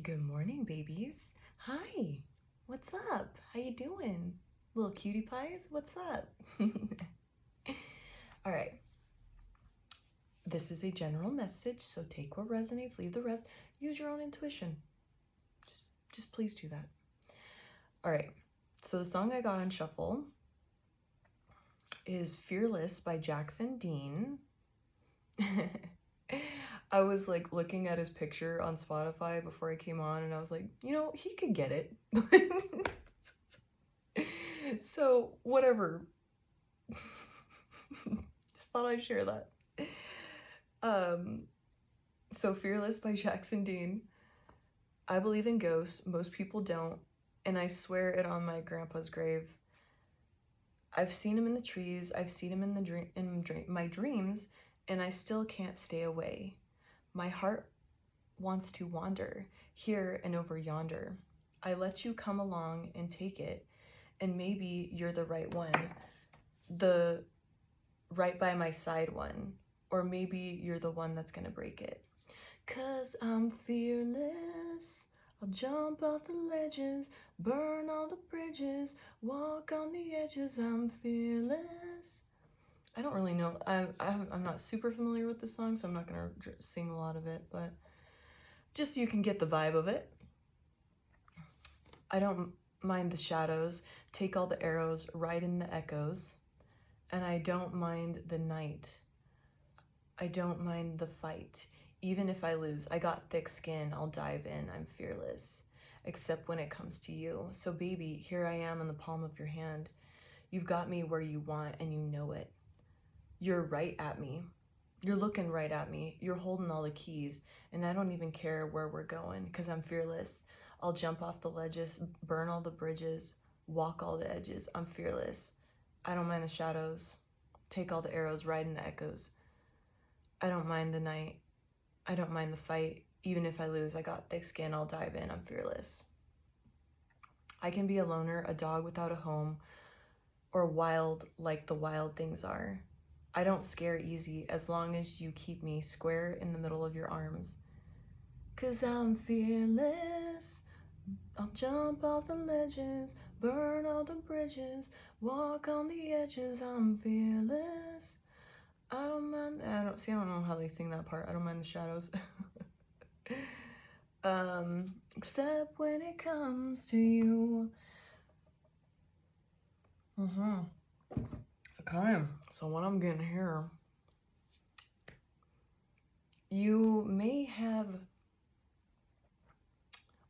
Good morning, babies. Hi. What's up? How you doing? Little cutie pies? What's up? All right. This is a general message, so take what resonates, leave the rest. Use your own intuition. Just please do that. All right. So the song I got on shuffle is Fearless by Jackson Dean. I was like looking at his picture on Spotify before I came on, and I was like, he could get it. So, whatever. Just thought I'd share that. So Fearless by Jackson Dean. I believe in ghosts. Most people don't, and I swear it on my grandpa's grave. I've seen him in the trees. I've seen him in my dreams, and I still can't stay away. My heart wants to wander here and over yonder. I let you come along and take it, and maybe you're the right one, the right by my side one, or maybe you're the one that's gonna break it. 'Cause I'm fearless, I'll jump off the ledges, burn all the bridges, walk on the edges. I'm fearless. I don't really know. I'm not super familiar with the song, so I'm not gonna sing a lot of it, but just so you can get the vibe of it. I don't mind the shadows, take all the arrows, ride in the echoes, and I don't mind the night. I don't mind the fight. Even if I lose, I got thick skin, I'll dive in, I'm fearless. Except when it comes to you. So baby, here I am in the palm of your hand. You've got me where you want and you know it. You're right at me. You're looking right at me. You're holding all the keys, and I don't even care where we're going, 'cause I'm fearless. I'll jump off the ledges, burn all the bridges, walk all the edges. I'm fearless. I don't mind the shadows, take all the arrows, ride in the echoes. I don't mind the night. I don't mind the fight. Even if I lose, I got thick skin, I'll dive in, I'm fearless. I can be a loner, a dog without a home, or wild like the wild things are. I don't scare easy as long as you keep me square in the middle of your arms. 'Cause I'm fearless. I'll jump off the ledges, burn all the bridges, walk on the edges. I'm fearless. I don't know how they sing that part. I don't mind the shadows. Except when it comes to you. Okay, so what I'm getting here, you may have,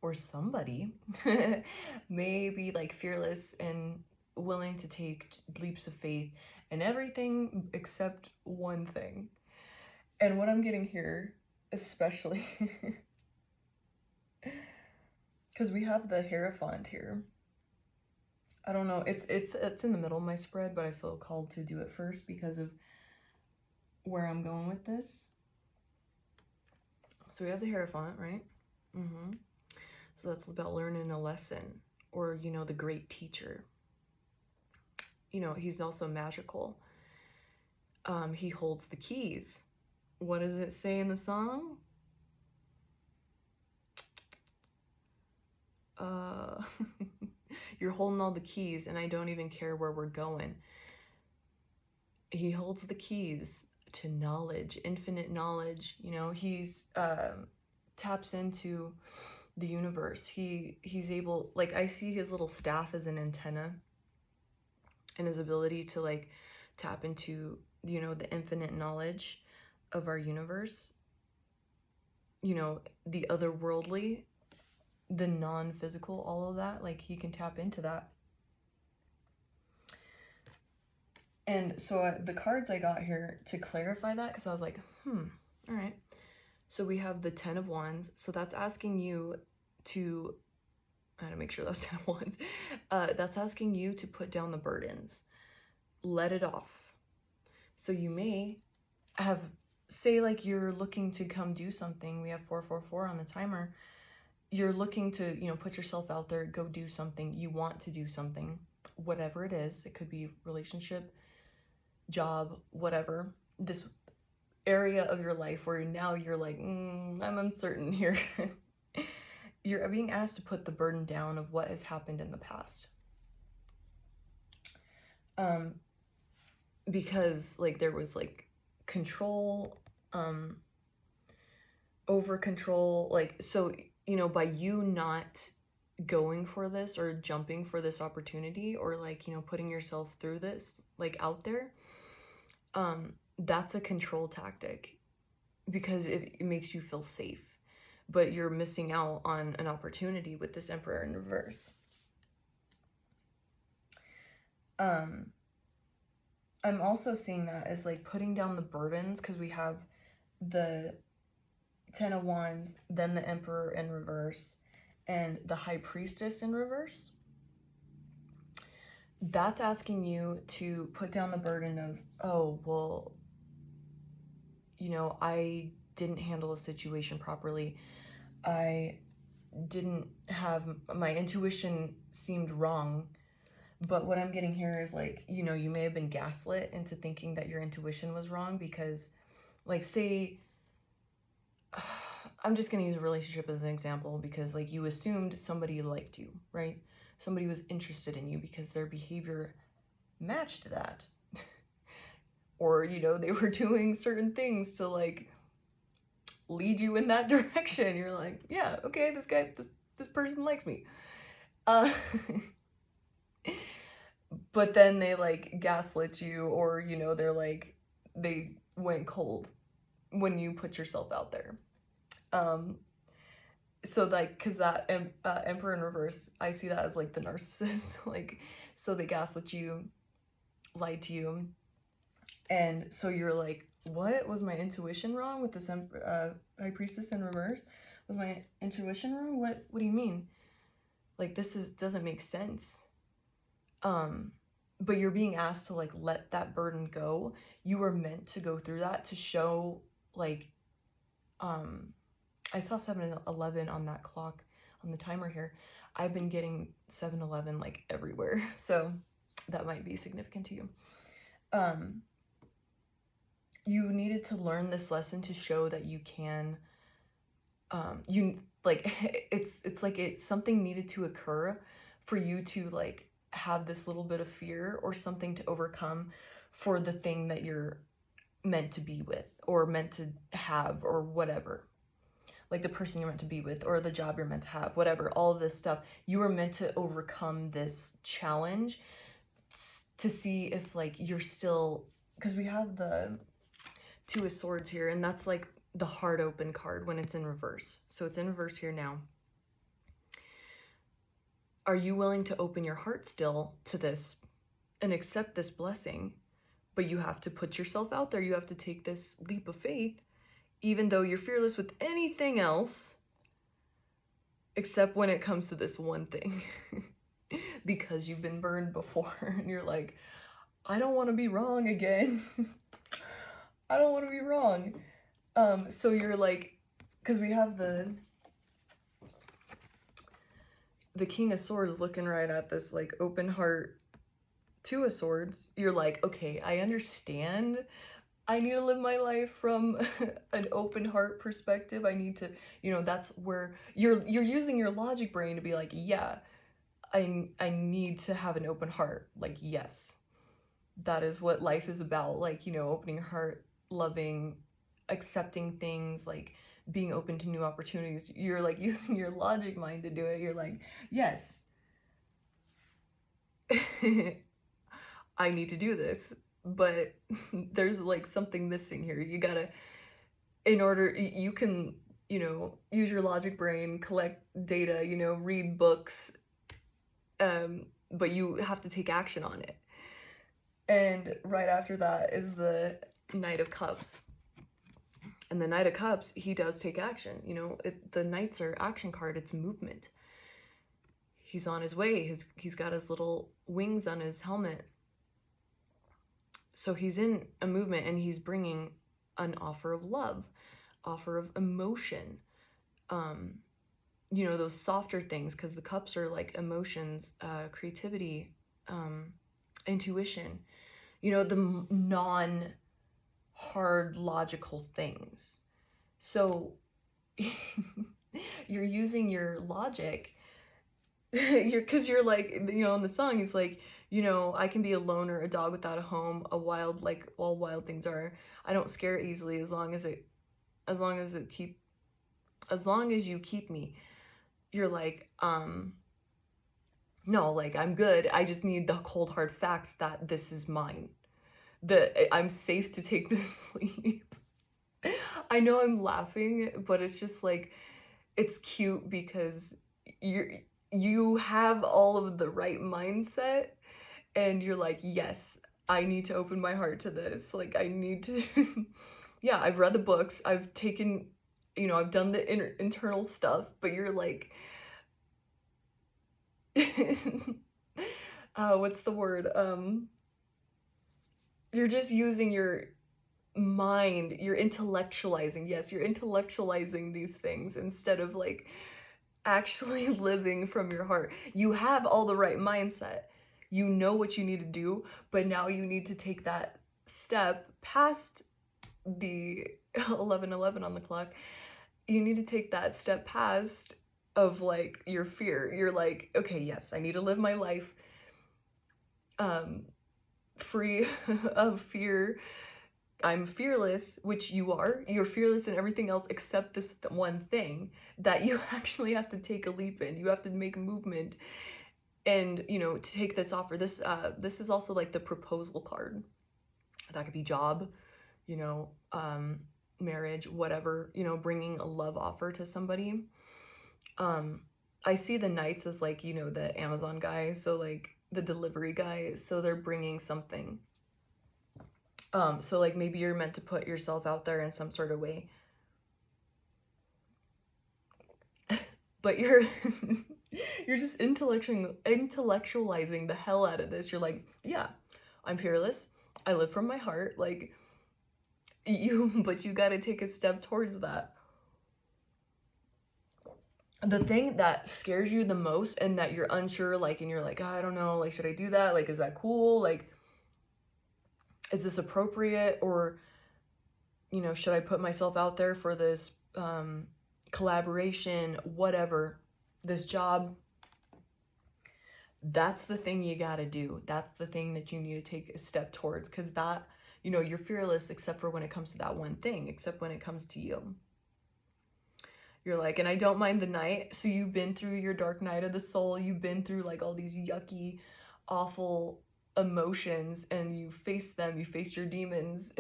or somebody may be like fearless and willing to take leaps of faith in everything except one thing. And what I'm getting here, especially, because we have the Hierophant here. I don't know, it's in the middle of my spread, but I feel called to do it first because of where I'm going with this. So we have the Hierophant, right? So that's about learning a lesson, or, the great teacher. He's also magical. He holds the keys. What does it say in the song? You're holding all the keys, and I don't even care where we're going. He holds the keys to knowledge, infinite knowledge. He's taps into the universe. He's able, like, I see his little staff as an antenna, and his ability to like tap into the infinite knowledge of our universe, the otherworldly, the non-physical, all of that. Like, he can tap into that. And so the cards I got here to clarify that, because I was like, all right. So we have the 10 of Wands. So that's asking you to, I had to make sure that's 10 of Wands. That's asking you to put down the burdens. Let it off. So you may have, say, like, you're looking to come do something. We have 444 on the timer. You're looking to, put yourself out there, go do something. You want to do something, whatever it is. It could be relationship, job, whatever. This area of your life where now you're like, I'm uncertain here. you're being asked to put the burden down of what has happened in the past. Because like there was like control, over control, like, so, you know, by you not going for this or jumping for this opportunity or like, you know, putting yourself through this, like out there, that's a control tactic because it makes you feel safe, but you're missing out on an opportunity with this Emperor in reverse. I'm also seeing that as like putting down the burdens, because we have the Ten of Wands, then the Emperor in reverse, and the High Priestess in reverse. That's asking you to put down the burden of, oh, well, you know, I didn't handle a situation properly. I didn't have, my intuition seemed wrong. But what I'm getting here is like, you know, you may have been gaslit into thinking that your intuition was wrong because, like, say, I'm just going to use a relationship as an example because, like, you assumed somebody liked you, right? Somebody was interested in you because their behavior matched that. Or, you know, they were doing certain things to, like, lead you in that direction. You're like, yeah, okay, this person likes me. But then they like gaslit you, or you know, they're like, they went cold when you put yourself out there. So like, because that Emperor in reverse, I see that as like the narcissist. Like, so they gaslit you, lied to you, and so you're like, what was my intuition wrong with this High Priestess in reverse? Was my intuition wrong? What do you mean? Like, this doesn't make sense. But you're being asked to like let that burden go. You were meant to go through that to show like, I saw 7-11 on that clock on the timer here. I've been getting 7-11 like everywhere, so that might be significant to you. You needed to learn this lesson to show that you can, you like, it's like something needed to occur for you to like have this little bit of fear or something to overcome for the thing that you're meant to be with or meant to have or whatever. Like the person you're meant to be with or the job you're meant to have, whatever, all of this stuff. You were meant to overcome this challenge to see if like you're still, because we have the Two of Swords here, and that's like the heart open card when it's in reverse. So it's in reverse here now. Are you willing to open your heart still to this and accept this blessing? But you have to put yourself out there. You have to take this leap of faith, even though you're fearless with anything else, except when it comes to this one thing. Because you've been burned before and you're like, I don't want to be wrong again. I don't want to be wrong. So you're like, because we have the King of Swords looking right at this like open heart Two of Swords. You're like, okay, I understand. I need to live my life from an open heart perspective. I need to, you know, that's where you're using your logic brain to be like, yeah, I need to have an open heart. Like, yes, that is what life is about. Like, you know, opening your heart, loving, accepting things, like being open to new opportunities. You're like using your logic mind to do it. You're like, yes, I need to do this, but there's like something missing here. You gotta, in order, you can, you know, use your logic brain, collect data, you know, read books, but you have to take action on it. And right after that is the Knight of Cups. And the Knight of Cups, he does take action. You know, the Knights are action card, it's movement. He's on his way. He's got his little wings on his helmet. So he's in a movement and he's bringing an offer of love, offer of emotion. You know, those softer things, because the cups are like emotions, creativity, intuition, you know, the non-hard logical things. So you're using your logic. Because you're like, in the song, he's like, I can be a loner, a dog without a home, a wild, like all wild things are. I don't scare easily as long as it keep, as long as you keep me. You're like, no, like, I'm good. I just need the cold hard facts that this is mine. That I'm safe to take this leap. I know I'm laughing, but it's just like, it's cute because you have all of the right mindset, and you're like, yes, I need to open my heart to this. Like, I need to yeah, I've read the books, I've taken, I've done the internal stuff, but you're like what's the word? You're just using your mind, you're intellectualizing. Yes, you're intellectualizing these things instead of like actually living from your heart. You have all the right mindset. You know what you need to do, but now you need to take that step past the 11:11 on the clock. You need to take that step past of like your fear. You're like, okay, yes, I need to live my life free of fear. I'm fearless, which you are. You're fearless in everything else except this one thing that you actually have to take a leap in. You have to make a movement and, to take this offer. This is also like the proposal card. That could be job, you know, marriage, whatever, bringing a love offer to somebody. I see the knights as like, the Amazon guy, so like the delivery guy, so they're bringing something. So like maybe you're meant to put yourself out there in some sort of way. But you're you're just intellectualizing the hell out of this. You're like, yeah, I'm fearless. I live from my heart. Like but you got to take a step towards that. The thing that scares you the most and that you're unsure, like, and you're like, oh, I don't know, like, should I do that? Like, is that cool? Like, is this appropriate? Or, should I put myself out there for this collaboration, whatever, this job? That's the thing you got to do. That's the thing that you need to take a step towards, because that, you're fearless except for when it comes to that one thing, except when it comes to you. You're like, and I don't mind the night. So you've been through your dark night of the soul. You've been through like all these yucky, awful emotions, and you faced them. You faced your demons.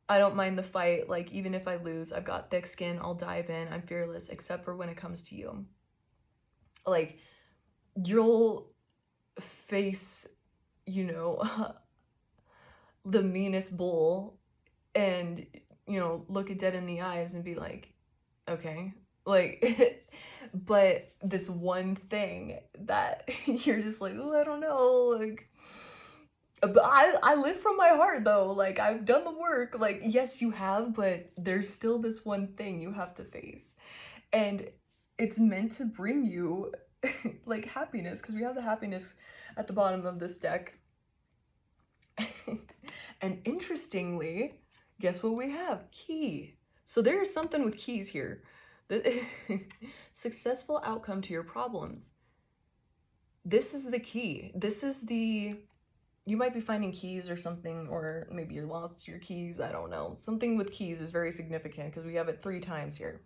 I don't mind the fight. Like, even if I lose, I've got thick skin. I'll dive in. I'm fearless, except for when it comes to you. Like, you'll face, the meanest bull and, look it dead in the eyes and be like, okay, like, but this one thing that you're just like, oh, I don't know, like, but I live from my heart though, like, I've done the work, like, yes, you have, but there's still this one thing you have to face, and it's meant to bring you, like, happiness, because we have the happiness at the bottom of this deck, and interestingly, guess what we have? Key. So there's something with keys here. The successful outcome to your problems. This is the key. This is you might be finding keys or something, or maybe you lost your keys. I don't know. Something with keys is very significant because we have it 3 times here.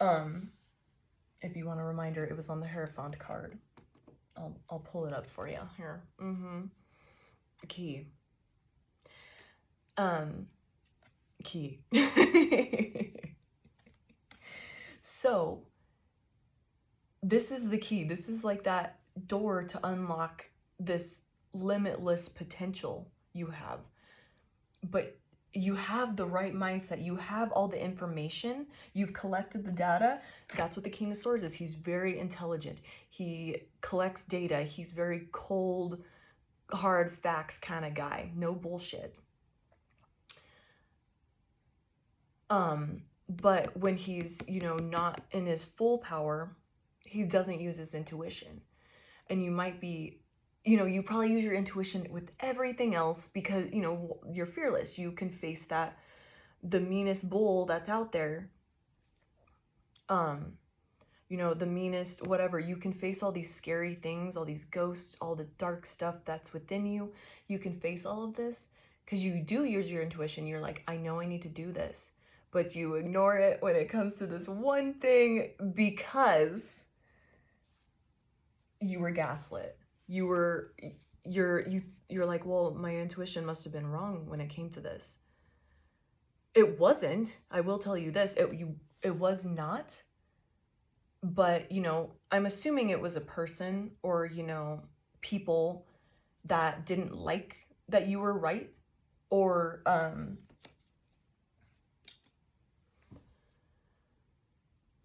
If you want a reminder, it was on the Hierophant card. I'll pull it up for you here. Key. Key. So, this is the key. This is like that door to unlock this limitless potential you have. But you have the right mindset. You have all the information. You've collected the data. That's what the King of Swords is. He's very intelligent. He collects data. He's very cold, hard facts kind of guy. No bullshit. But when he's, not in his full power, he doesn't use his intuition. And you might be, you probably use your intuition with everything else because, you're fearless. You can face the meanest bull that's out there. um, you know, the meanest, whatever. You can face all these scary things, all these ghosts, all the dark stuff that's within you. You can face all of this because you do use your intuition. You're like, I know I need to do this, but you ignore it when it comes to this one thing because you were gaslit. You're like, well, my intuition must have been wrong when it came to this. It wasn't. I will tell you this. It was not. But, you know, I'm assuming it was a person or, you know, people that didn't like that you were right, or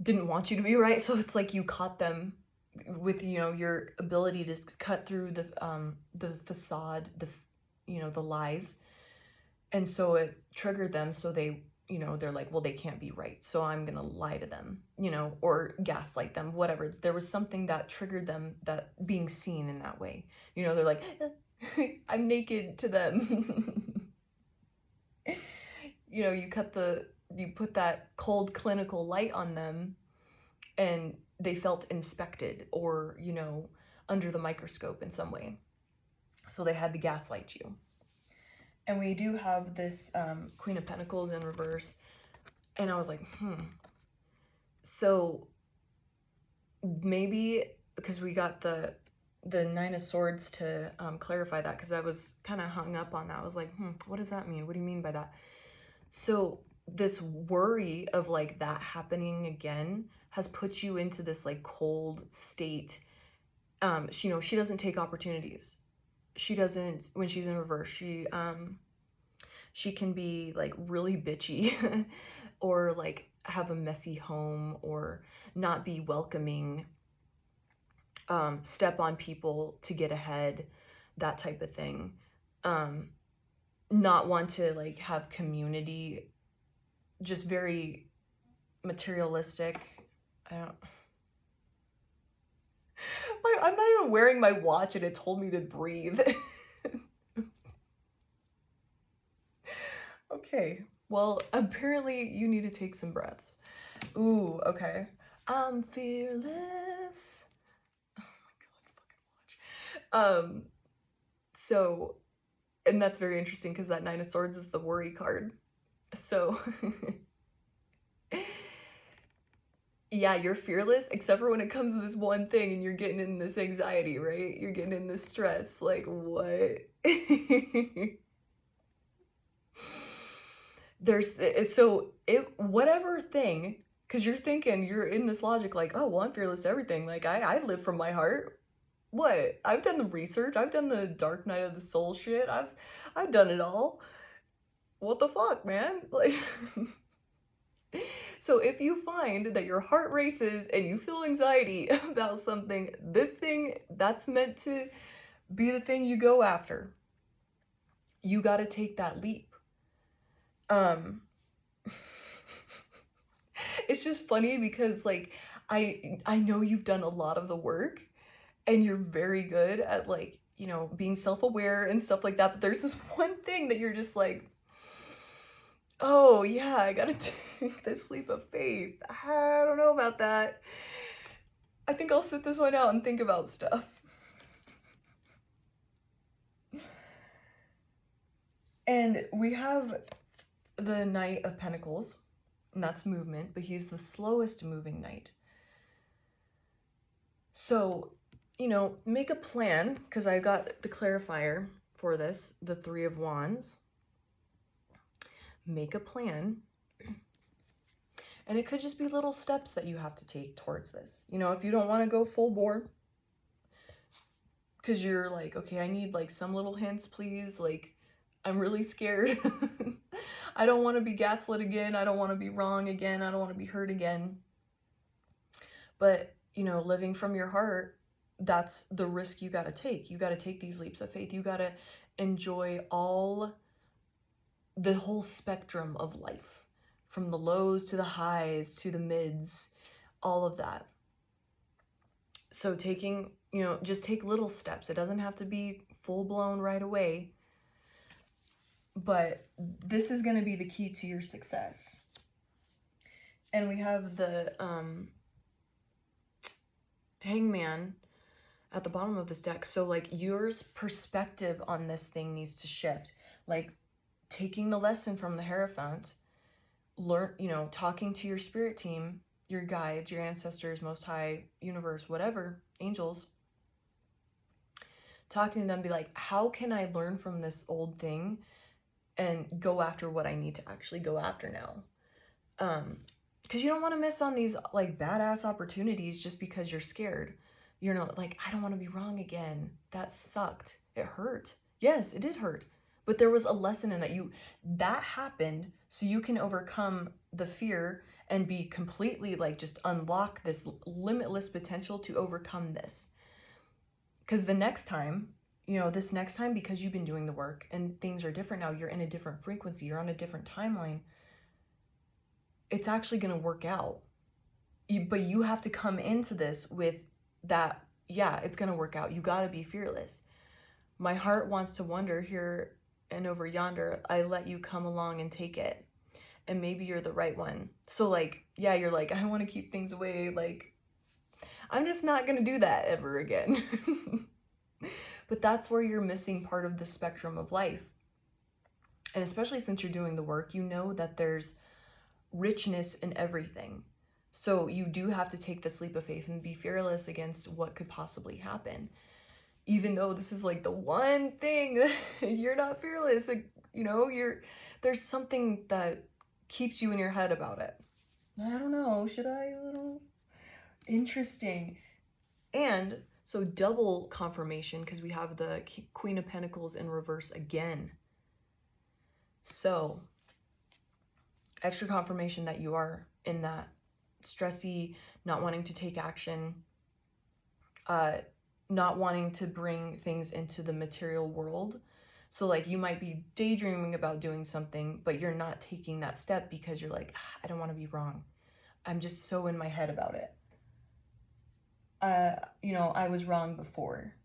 didn't want you to be right. So it's like you caught them with, you know, your ability to cut through the facade, you know, the lies. And so it triggered them, so they, you know, they're like, well, they can't be right, so I'm gonna lie to them, you know, or gaslight them, whatever. There was something that triggered them, that being seen in that way. You know, they're like, I'm naked to them. You know, you put that cold clinical light on them, and they felt inspected or, you know, under the microscope in some way. So they had to gaslight you. And we do have this Queen of Pentacles in reverse. And I was like, So maybe because we got the Nine of Swords to clarify that, because I was kind of hung up on that. I was like, what does that mean? What do you mean by that? So this worry of like that happening again has put you into this like cold state. You know, she doesn't take opportunities. She doesn't, when she's in reverse, she can be like really bitchy or like have a messy home or not be welcoming, step on people to get ahead, that type of thing. Not want to like have community, just very materialistic. I'm not even wearing my watch and it told me to breathe. Okay, well, apparently you need to take some breaths. Ooh, okay. I'm fearless. Oh my god, fucking watch. So, and that's very interesting because that Nine of Swords is the worry card. So, yeah, you're fearless, except for when it comes to this one thing and you're getting in this anxiety, right? You're getting in this stress. Like, what? Whatever thing, because you're thinking, you're in this logic like, oh, well, I'm fearless to everything. Like, I live from my heart. What? I've done the research. I've done the Dark Night of the Soul shit. I've done it all. What the fuck, man? Like, so if you find that your heart races and you feel anxiety about something, this thing that's meant to be the thing you go after, you got to take that leap. It's just funny because like I know you've done a lot of the work and you're very good at like, you know, being self-aware and stuff like that, but there's this one thing that you're just like, oh yeah, I gotta take this leap of faith. I don't know about that. I think I'll sit this one out and think about stuff. And we have the Knight of Pentacles, and that's movement, but he's the slowest moving knight. So, you know, make a plan, because I got the clarifier for this, the Three of Wands. Make a plan. And it could just be little steps that you have to take towards this. You know, if you don't want to go full bore, because you're like, okay, I need like some little hints, please. Like, I'm really scared. I don't want to be gaslit again. I don't want to be wrong again. I don't want to be hurt again. But, you know, living from your heart, that's the risk you got to take. You got to take these leaps of faith. You got to enjoy the whole spectrum of life, from the lows to the highs to the mids, all of that. So taking, you know, just take little steps. It doesn't have to be full blown right away. But this is going to be the key to your success. And we have the Hangman at the bottom of this deck. So like yours perspective on this thing needs to shift. Like taking the lesson from the Hierophant, talking to your spirit team, your guides, your ancestors, most high, universe, whatever, angels, talking to them, be like, how can I learn from this old thing and go after what I need to actually go after now? Because you don't want to miss on these like badass opportunities just because you're scared. Like, I don't want to be wrong again. That sucked. It hurt. Yes, it did hurt. But there was a lesson in that happened so you can overcome the fear and be completely like just unlock this limitless potential to overcome this. Because the next time, this next time, because you've been doing the work and things are different now, you're in a different frequency, you're on a different timeline, it's actually going to work out. But you have to come into this with that, yeah, it's going to work out. You got to be fearless. My heart wants to wonder here and over yonder, I let you come along and take it. And maybe you're the right one. So like, yeah, you're like, I want to keep things away. Like, I'm just not going to do that ever again. But that's where you're missing part of the spectrum of life. And especially since you're doing the work, you know that there's richness in everything. So you do have to take this leap of faith and be fearless against what could possibly happen. Even though this is like the one thing that you're not fearless, like, there's something that keeps you in your head about it. I don't know, should I? Interesting. And so double confirmation, because we have the Queen of Pentacles in reverse again. So extra confirmation that you are in that stressy, not wanting to take action, not wanting to bring things into the material world. So like you might be daydreaming about doing something, but you're not taking that step because you're like, I don't want to be wrong. I'm just so in my head about it. I was wrong before.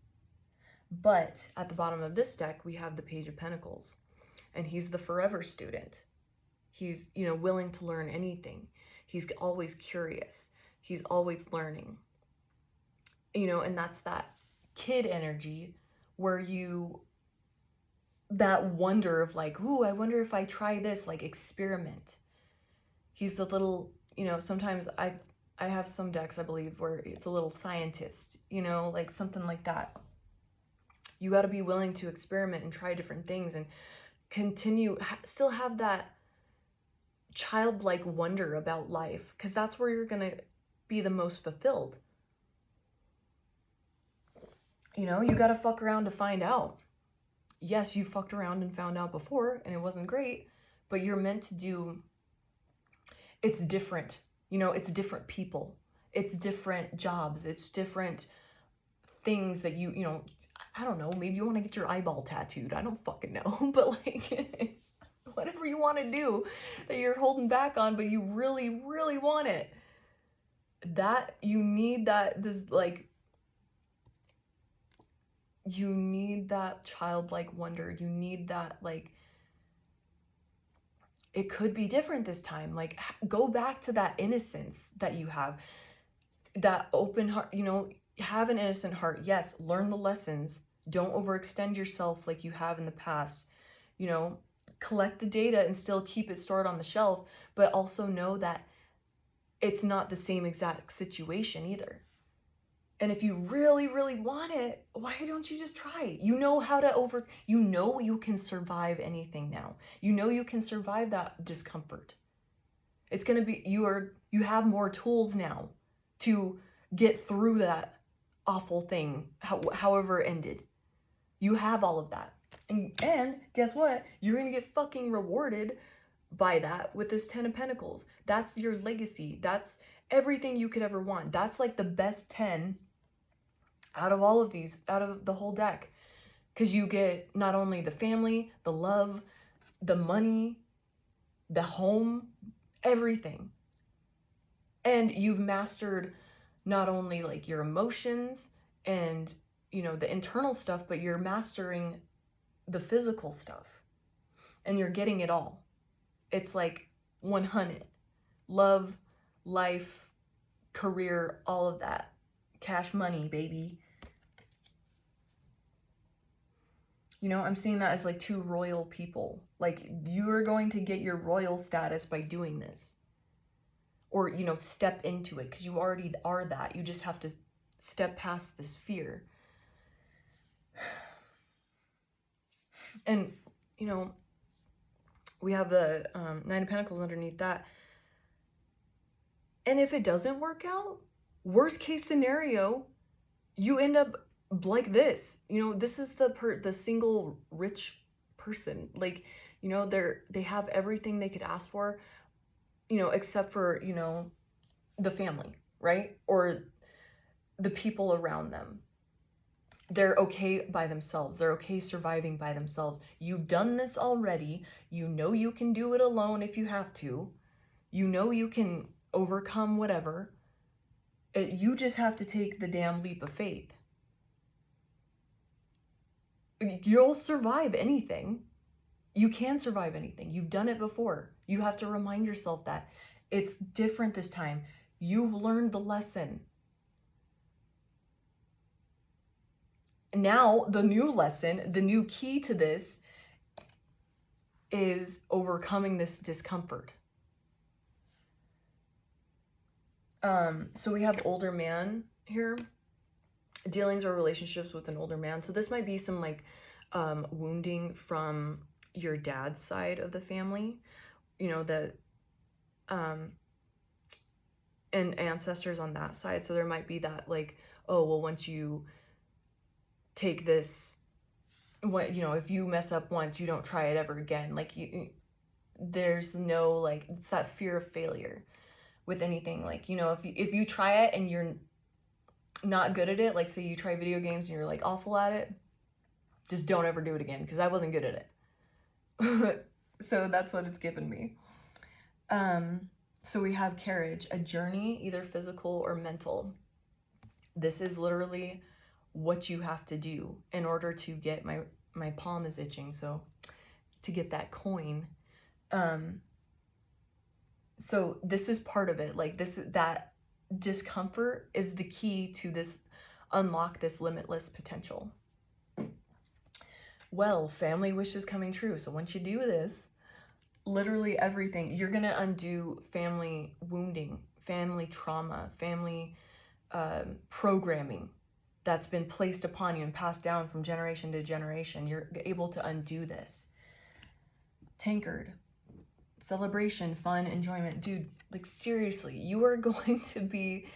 But at the bottom of this deck, we have the Page of Pentacles, and he's the forever student. He's, willing to learn anything. He's always curious. He's always learning. And that's that kid energy where that wonder of like, ooh, I wonder if I try this, like experiment. He's the little, sometimes I have some decks, I believe, where it's a little scientist, like something like that. You got to be willing to experiment and try different things and continue, still have that childlike wonder about life, because that's where you're going to be the most fulfilled. You got to fuck around to find out. Yes, you fucked around and found out before and it wasn't great, but you're meant to do, it's different. It's different people. It's different jobs. It's different things that I don't know, maybe you want to get your eyeball tattooed. I don't fucking know. But like, whatever you want to do that you're holding back on, but you really, really want it. That, you need that, you need that childlike wonder. You need that, like, it could be different this time. Like, go back to that innocence that you have, that open heart, have an innocent heart. Yes, learn the lessons. Don't overextend yourself like you have in the past. Collect the data and still keep it stored on the shelf, but also know that it's not the same exact situation either. And if you really, really want it, why don't you just try it? You can survive anything now. You can survive that discomfort. It's going to be, you have more tools now to get through that awful thing, however it ended. You have all of that. And guess what? You're going to get fucking rewarded by that with this 10 of Pentacles. That's your legacy. That's everything you could ever want. That's like the best 10 out of all of these, out of the whole deck. Because you get not only the family, the love, the money, the home, everything. And you've mastered not only like your emotions and, the internal stuff, but you're mastering the physical stuff. And you're getting it all. It's like 100. Love, life, career, all of that. Cash money, baby. You know, I'm seeing that as like two royal people. Like, you are going to get your royal status by doing this. Or, you know, step into it, because you already are that. You just have to step past this fear. And, you know, we have the Nine of Pentacles underneath that. And if it doesn't work out, worst case scenario, you end up like this. You know, this is the single rich person. Like, you know, they have everything they could ask for, you know, except for, you know, the family, right? Or the people around them. They're okay by themselves. They're okay surviving by themselves. You've done this already. You know you can do it alone if you have to. You know you can overcome whatever. You just have to take the damn leap of faith. You'll survive anything. You can survive anything. You've done it before. You have to remind yourself that it's different this time. You've learned the lesson. Now, the new lesson, the new key to this is overcoming this discomfort. So we have older man here. Dealings or relationships with an older man. So this might be some like wounding from your dad's side of the family, you know, that and ancestors on that side. So there might be that like, oh, well, once you take this, what, you know, if you mess up once, you don't try it ever again. Like, there's no, like, it's that fear of failure with anything. Like, you know, if you try it and you're not good at it, like say you try video games and you're like awful at it, just don't ever do it again, because I wasn't good at it. So that's what it's given me. So we have carriage, a journey, either physical or mental. This is literally what you have to do in order to get, my palm is itching, so to get that coin. So this is part of it. Like that discomfort is the key to this, unlock this limitless potential. Well, family wishes coming true. So once you do this, literally everything, you're going to undo family wounding, family trauma, family programming that's been placed upon you and passed down from generation to generation. You're able to undo this. Tankard, celebration, fun, enjoyment. Dude, like seriously, you are going to be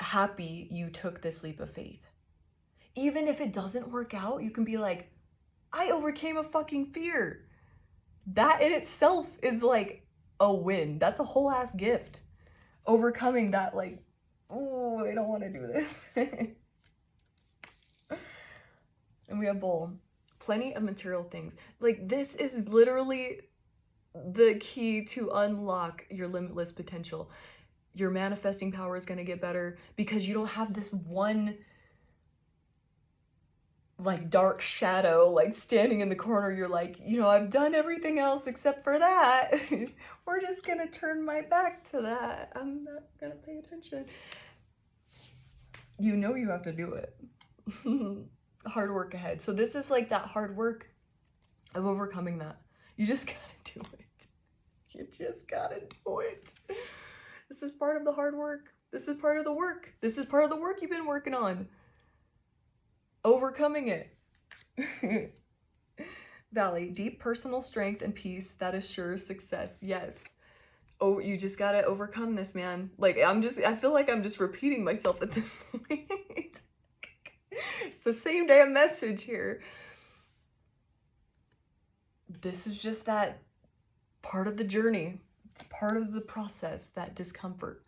happy you took this leap of faith. Even if it doesn't work out, you can be like, I overcame a fucking fear. That in itself is like a win. That's a whole ass gift. Overcoming that, like, oh, I don't want to do this. And we have Bull. Plenty of material things. Like, this is literally the key to unlock your limitless potential. Your manifesting power is going to get better because you don't have this one like dark shadow like standing in the corner. You're like, you know, I've done everything else except for that. We're just gonna turn my back to that. I'm not gonna pay attention. You know you have to do it. Hard work ahead. So this is like that hard work of overcoming that. You just gotta do it. You just gotta do it. This is part of the hard work. This is part of the work. This is part of the work you've been working on. Overcoming it. Valley, deep personal strength and peace that assures success. Yes. Oh, you just gotta overcome this, man. Like, I feel like I'm just repeating myself at this point. It's the same damn message here. This is just that part of the journey. It's part of the process, that discomfort.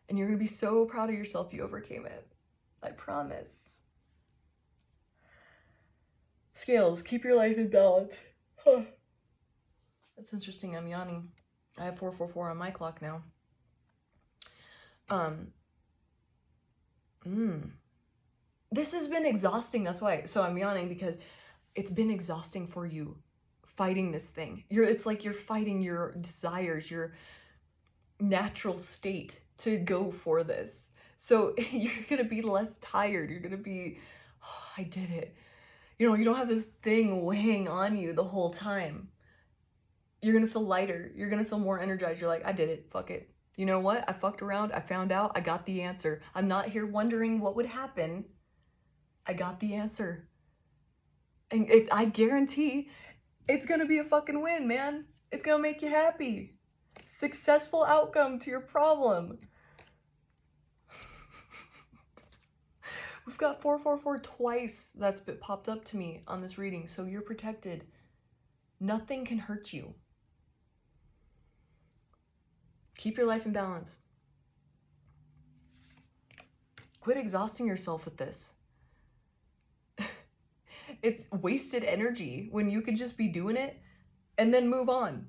And you're gonna be so proud of yourself you overcame it. I promise. Scales, keep your life in balance. Huh. That's interesting. I'm yawning. I have 444 on my clock now. This has been exhausting. That's why. So I'm yawning because it's been exhausting for you fighting this thing. It's like you're fighting your desires, natural state to go for this. So you're gonna be less tired. You're gonna be, oh, I did it. You know, you don't have this thing weighing on you the whole time. You're gonna feel lighter. You're gonna feel more energized. You're like, I did it. Fuck it. You know what? I fucked around. I found out. I got the answer. I'm not here wondering what would happen. I got the answer. And I guarantee it's gonna be a fucking win, man. It's gonna make you happy. Successful outcome to your problem. We've got 444 twice that's been popped up to me on this reading, so you're protected. Nothing can hurt you. Keep your life in balance. Quit exhausting yourself with this. It's wasted energy when you could just be doing it and then move on.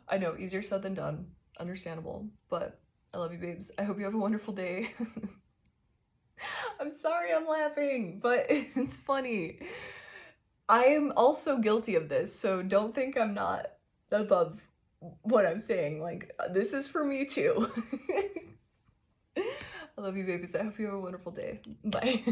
I know, easier said than done. Understandable, but I love you, babes. I hope you have a wonderful day. I'm sorry I'm laughing, but it's funny. I am also guilty of this, so don't think I'm not above what I'm saying. Like, this is for me too. I love you, babies. I hope you have a wonderful day. Bye.